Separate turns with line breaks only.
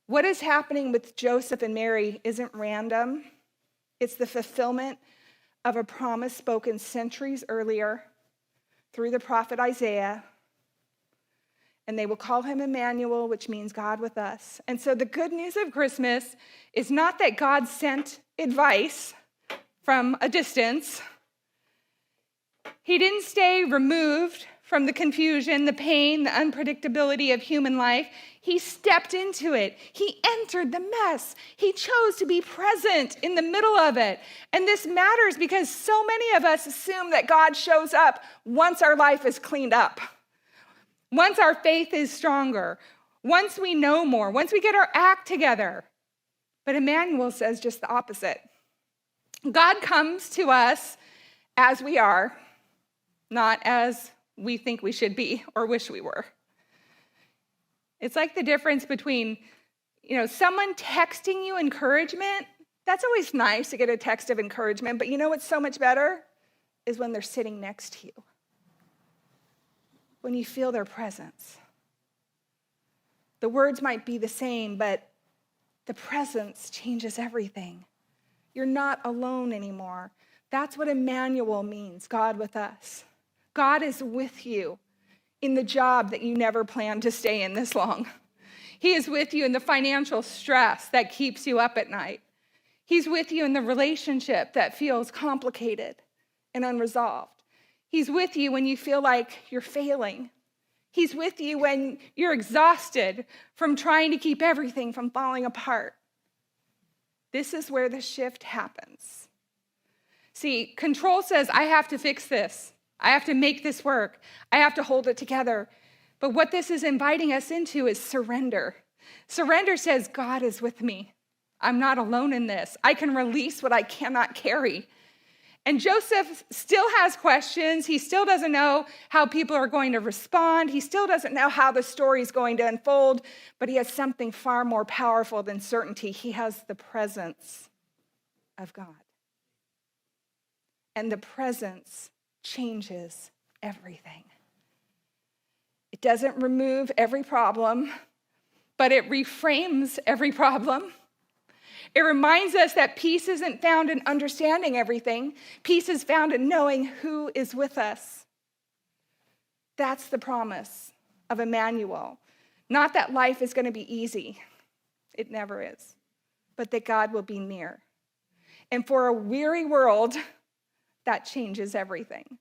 What is happening with Joseph and Mary isn't random. It's the fulfillment of a promise spoken centuries earlier through the prophet Isaiah. And they will call him Immanuel, which means God with us. And so the good news of Christmas is not that God sent advice from a distance. He didn't stay removed from the confusion, the pain, the unpredictability of human life. He stepped into it. He entered the mess. He chose to be present in the middle of it. And this matters because so many of us assume that God shows up once our life is cleaned up, once our faith is stronger, once we know more, once we get our act together. But Immanuel says just the opposite. God comes to us as we are, not as we think we should be or wish we were. It's like the difference between, someone texting you encouragement. That's always nice to get a text of encouragement, but you know what's so much better? Is when they're sitting next to you. When you feel their presence. The words might be the same, but the presence changes everything. You're not alone anymore. That's what Immanuel means, God with us. God is with you in the job that you never planned to stay in this long. He is with you in the financial stress that keeps you up at night. He's with you in the relationship that feels complicated and unresolved. He's with you when you feel like you're failing. He's with you when you're exhausted from trying to keep everything from falling apart. This is where the shift happens. See, control says, I have to fix this. I have to make this work. I have to hold it together. But what this is inviting us into is surrender. Surrender says, God is with me. I'm not alone in this. I can release what I cannot carry. And Joseph still has questions. He still doesn't know how people are going to respond. He still doesn't know how the story is going to unfold, but he has something far more powerful than certainty. He has the presence of God. And the presence changes everything. It doesn't remove every problem, but it reframes every problem. It reminds us that peace isn't found in understanding everything. Peace is found in knowing who is with us. That's the promise of Immanuel. Not that life is going to be easy. It never is. But that God will be near. And for a weary world, that changes everything.